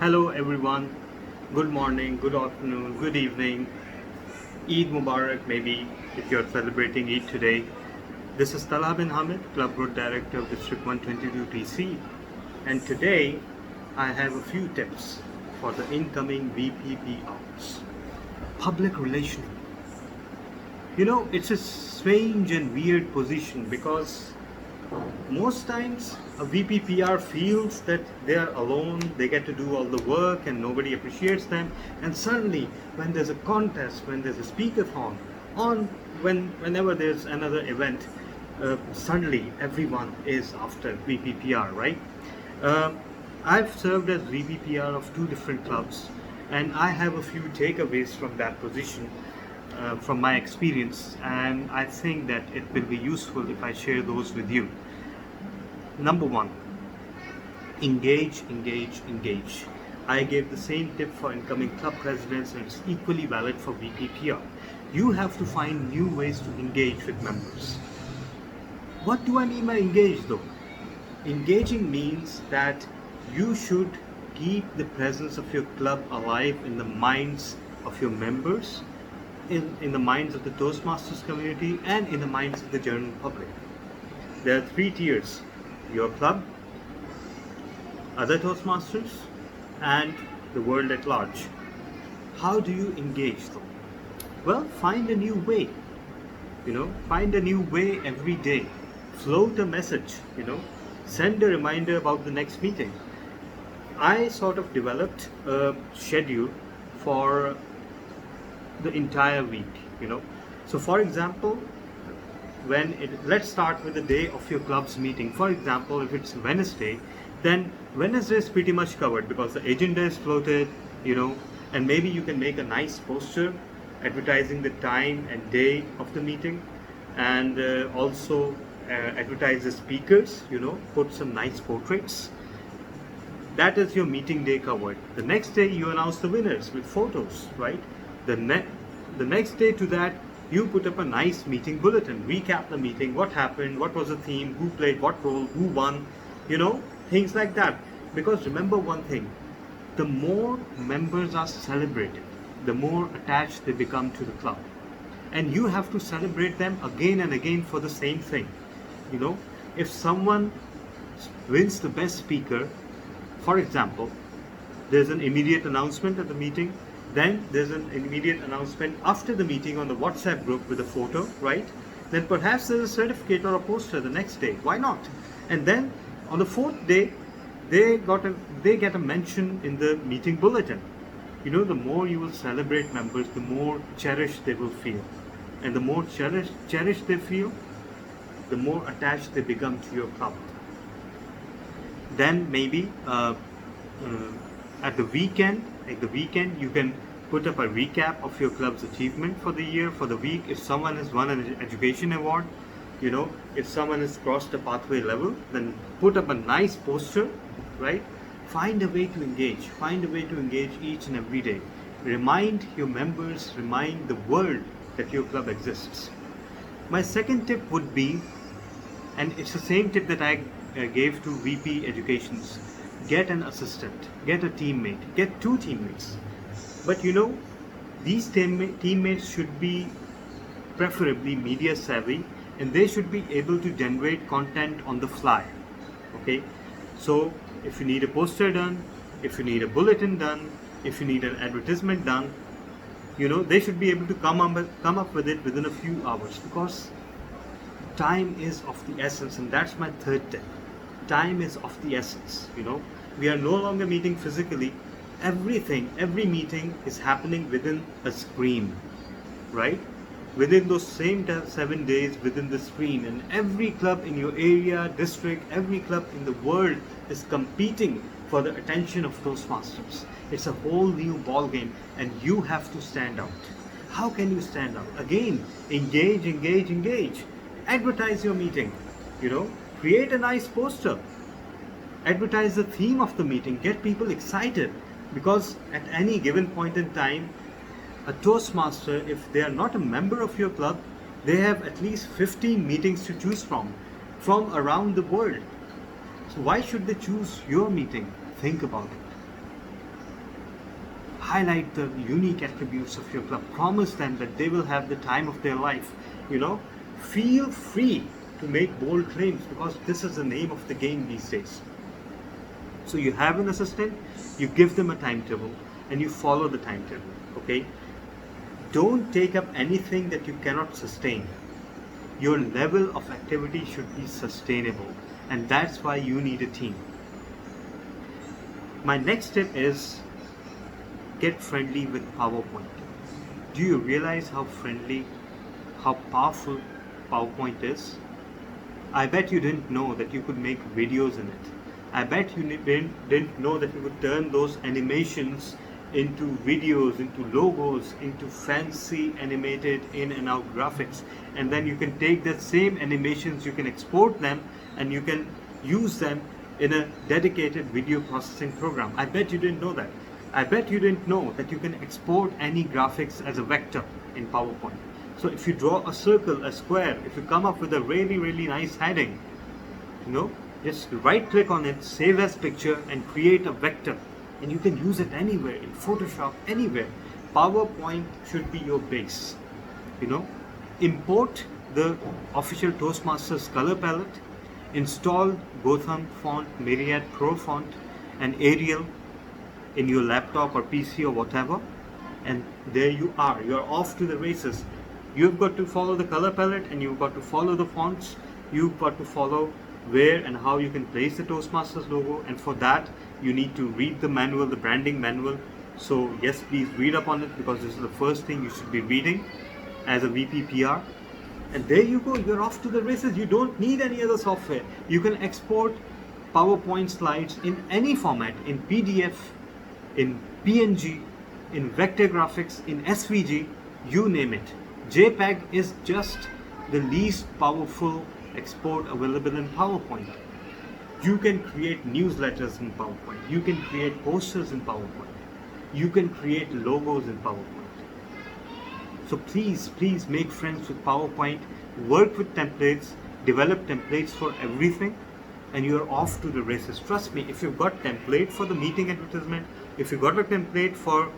Hello everyone. Good morning, good afternoon, good evening. Eid Mubarak maybe if you're celebrating Eid today. This is Talha bin Hamid, Club Road Director of District 122 TC. And today I have a few tips for the incoming VPPRs. Public relation. It's a strange and weird position because most times a VPPR feels that they are alone, they get to do all the work and nobody appreciates them. And suddenly, when there's a contest, when there's a speakerthon, whenever there's another event, suddenly everyone is after VPPR, right? Uh, I've served as VPPR of two different clubs, and I have a few takeaways from that position, from my experience, and I think that it will be useful if I share those with you. Number one, engage, engage, engage. I gave the same tip for incoming club presidents, and it's equally valid for VPPR. You have to find new ways to engage with members. What do I mean by engage though? Engaging means that you should keep the presence of your club alive in the minds of your members, in the minds of the Toastmasters community, and in the minds of the general public. There are three tiers: your club, other Toastmasters, and the world at large. How do you engage them? Well, find a new way. Find a new way every day. Float a message, send a reminder about the next meeting. I sort of developed a schedule for the entire week. So for example, let's start with the day of your club's meeting. For example, if it's Wednesday, then Wednesday is pretty much covered because the agenda is floated, and maybe you can make a nice poster advertising the time and day of the meeting, and also advertise the speakers, put some nice portraits. That is your meeting day covered. The next day you announce the winners with photos, right? The next day to that, you put up a nice meeting bulletin, recap the meeting, what happened, what was the theme, who played what role, who won, things like that. Because remember one thing, the more members are celebrated, the more attached they become to the club. And you have to celebrate them again and again for the same thing. If someone wins the best speaker, for example, there's an immediate announcement at the meeting. Then there's an immediate announcement after the meeting on the WhatsApp group with a photo, right? Then perhaps there's a certificate or a poster the next day. Why not? And then on the fourth day, they get a mention in the meeting bulletin. The more you will celebrate members, the more cherished they will feel. And the more cherished they feel, the more attached they become to your club. Then maybe at the weekend, you can put up a recap of your club's achievement for the year, for the week. If someone has won an education award, if someone has crossed a pathway level, then put up a nice poster, right? Find a way to engage each and every day. Remind your members, remind the world that your club exists. My second tip would be, and it's the same tip that I gave to VP Educations, get an assistant, get a teammate, get two teammates. But these teammates should be preferably media savvy, and they should be able to generate content on the fly. Okay, so if you need a poster done, if you need a bulletin done, if you need an advertisement done, they should be able to come up with it within a few hours, because time is of the essence. And that's my third tip. Time is of the essence. We are no longer meeting physically. Every meeting is happening within a screen, right? Within those same 7 days, within the screen. And every club in your area, district, every club in the world is competing for the attention of Toastmasters. It's a whole new ball game, and you have to stand out. How can you stand out? Again, engage. Advertise your meeting. Create a nice poster. Advertise the theme of the meeting. Get people excited, because at any given point in time, a Toastmaster, if they are not a member of your club, they have at least 15 meetings to choose from around the world. So why should they choose your meeting? Think about it. highlight the unique attributes of your club, promise them that they will have the time of their life. You know, feel free to make bold claims, because this is the name of the game these days. So you have an assistant, you give them a timetable, and you follow the timetable. Okay, don't take up anything that you cannot sustain. Your level of activity should be sustainable, and that's why you need a team. My next tip is get friendly with PowerPoint. Do you realize how friendly, how powerful PowerPoint is? I bet you didn't know that you could make videos in it. I bet you didn't know that you could turn those animations into videos, into logos, into fancy animated in and out graphics. And then you can take that same animations, you can export them, and you can use them in a dedicated video processing program. I bet you didn't know that. I bet you didn't know that you can export any graphics as a vector in PowerPoint. So if you draw a circle, a square, if you come up with a really nice heading, just right click on it, save as picture, and create a vector. And you can use it anywhere, in Photoshop, anywhere. PowerPoint should be your base. Import the official Toastmasters color palette, install Gotham font, Myriad Pro font, and Arial in your laptop or PC or whatever, and there you are. You're off to the races. You've got to follow the color palette, and you've got to follow the fonts. You've got to follow where and how you can place the Toastmasters logo, and for that you need to read the manual, the branding manual. So yes, please read up on it, because this is the first thing you should be reading as a VPPR. And there you go, you're off to the races. You don't need any other software. You can export PowerPoint slides in any format, in PDF, in PNG, in vector graphics, in SVG, you name it. JPEG is just the least powerful export available in PowerPoint. You can create newsletters in PowerPoint. You can create posters in PowerPoint. You can create logos in PowerPoint. So please make friends with PowerPoint, work with templates, develop templates for everything, and you're off to the races. Trust me, if you've got template for the meeting advertisement, if you've got a template for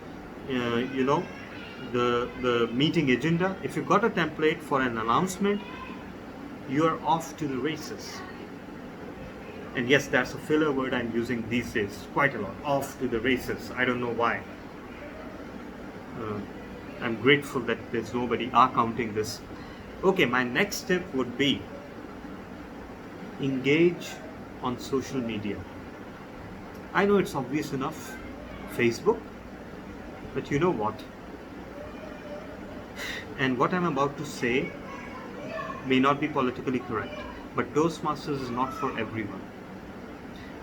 the meeting agenda, if you've got a template for an announcement, you're off to the races. And yes, that's a filler word I'm using these days quite a lot. Off to the races. I don't know why. I'm grateful that there's nobody counting this. Okay, my next step would be engage on social media. I know it's obvious enough, Facebook, but you know what? And what I'm about to say may not be politically correct, but Toastmasters is not for everyone.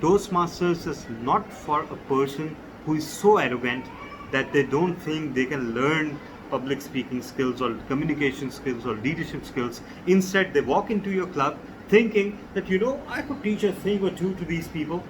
Toastmasters is not for a person who is so arrogant that they don't think they can learn public speaking skills or communication skills or leadership skills. Instead, they walk into your club thinking that, I could teach a thing or two to these people.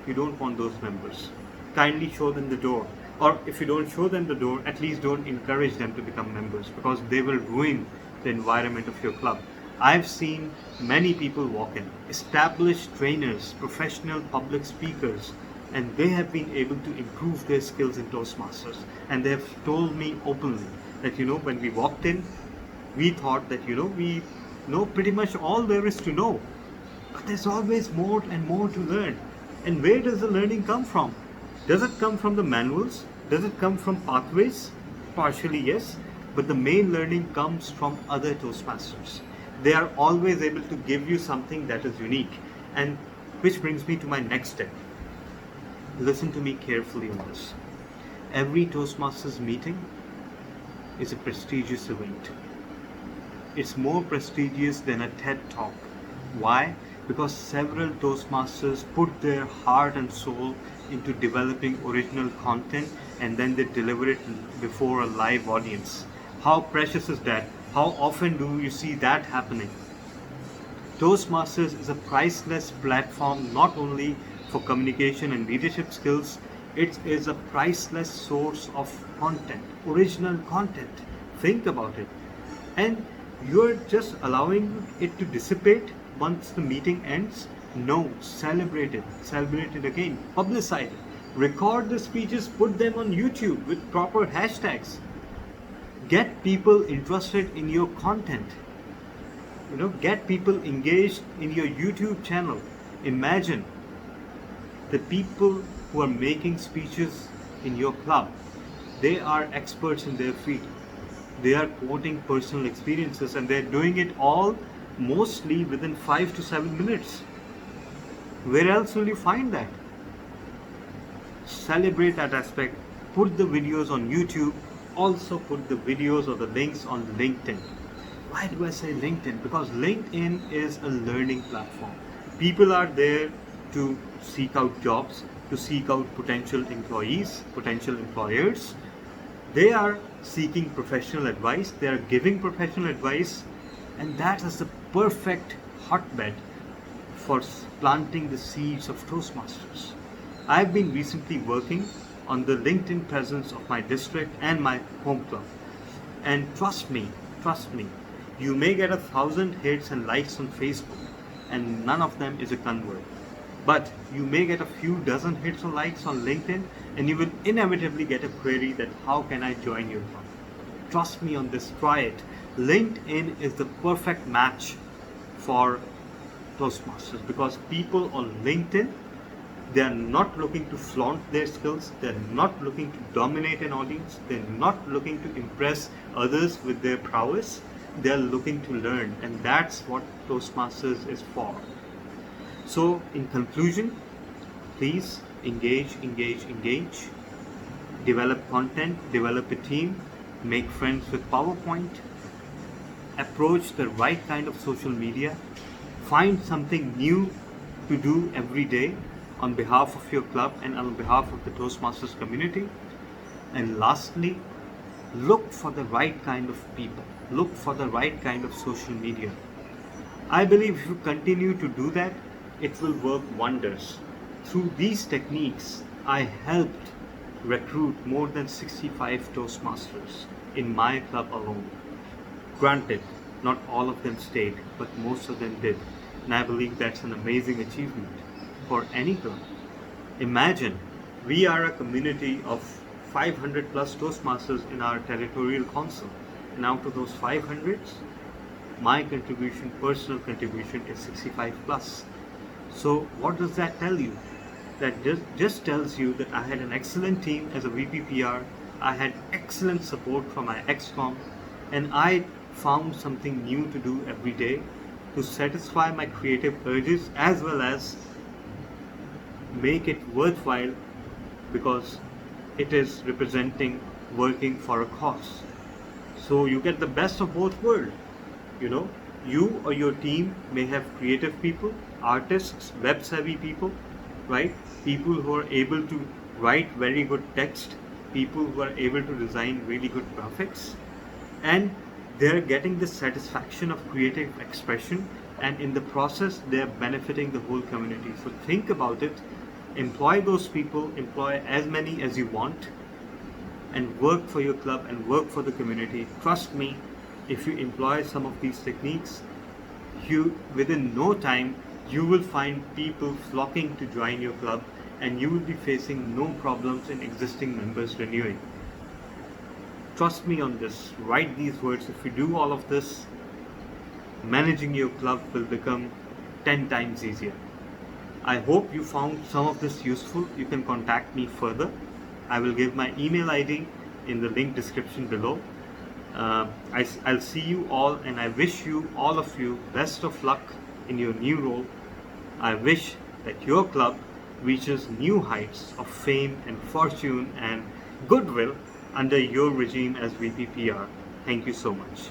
You don't want those members. Kindly show them the door. Or if you don't show them the door, at least don't encourage them to become members, because they will ruin the environment of your club. I've seen many people walk in, established trainers, professional public speakers, and they have been able to improve their skills in Toastmasters. And they have told me openly that, when we walked in, we thought that, we know pretty much all there is to know. But there's always more and more to learn. And where does the learning come from? Does it come from the manuals? Does it come from pathways? Partially, yes. But the main learning comes from other Toastmasters. They are always able to give you something that is unique. And which brings me to my next step. Listen to me carefully on this. Every Toastmasters meeting is a prestigious event. It's more prestigious than a TED Talk. Why? Because several Toastmasters put their heart and soul into developing original content, and then they deliver it before a live audience. How precious is that? How often do you see that happening? Toastmasters is a priceless platform, not only for communication and leadership skills, it is a priceless source of content, original content. Think about it. And you're just allowing it to dissipate once the meeting ends? No, celebrate it again, publicize it. Record the speeches, put them on YouTube with proper hashtags. Get people interested in your content. Get people engaged in your YouTube channel. Imagine the people who are making speeches in your club. They are experts in their field. They are quoting personal experiences, and they're doing it all mostly within 5 to 7 minutes. Where else will you find that? Celebrate that aspect. Put the videos on YouTube. Also put the videos or the links on LinkedIn. Why do I say LinkedIn? Because LinkedIn is a learning platform. People are there to seek out jobs, to seek out potential employees, potential employers. They are seeking professional advice, they are giving professional advice, and that is the perfect hotbed for planting the seeds of Toastmasters. I've been recently working on the LinkedIn presence of my district and my home club. And trust me, you may get 1,000 hits and likes on Facebook, and none of them is a convert. But you may get a few dozen hits or likes on LinkedIn, and you will inevitably get a query that how can I join your club? Trust me on this, try it. LinkedIn is the perfect match for Toastmasters, because people on LinkedIn, they are not looking to flaunt their skills, they're not looking to dominate an audience, they're not looking to impress others with their prowess, they're looking to learn, and that's what Toastmasters is for. So in conclusion, please engage, develop content, develop a team, make friends with PowerPoint, approach the right kind of social media, find something new to do every day on behalf of your club and on behalf of the Toastmasters community. And lastly, look for the right kind of people, look for the right kind of social media. I believe if you continue to do that, it will work wonders. Through these techniques, I helped recruit more than 65 Toastmasters in my club alone. Granted, not all of them stayed, but most of them did. And I believe that's an amazing achievement for any club. Imagine, we are a community of 500 plus Toastmasters in our territorial council. And out of those 500s, my contribution, personal contribution, is 65 plus. So what does that tell you? That just tells you that I had an excellent team as a VPPR, I had excellent support from my ex-com, and I found something new to do every day to satisfy my creative urges as well as make it worthwhile, because it is representing working for a cause. So you get the best of both worlds. You or your team may have creative people, artists, web savvy people, right? People who are able to write very good text, people who are able to design really good graphics, and they're getting the satisfaction of creative expression, and in the process they're benefiting the whole community. So think about it, employ those people, employ as many as you want, and work for your club and work for the community. Trust me, if you employ some of these techniques, within no time you will find people flocking to join your club, and you will be facing no problems in existing members renewing. Trust me on this, write these words. If you do all of this, managing your club will become 10 times easier. I hope you found some of this useful. You can contact me further. I will give my email ID in the link description below. I'll see you all, and I wish you, all of you, best of luck in your new role. I wish that your club reaches new heights of fame and fortune and goodwill under your regime as VPPR. Thank you so much.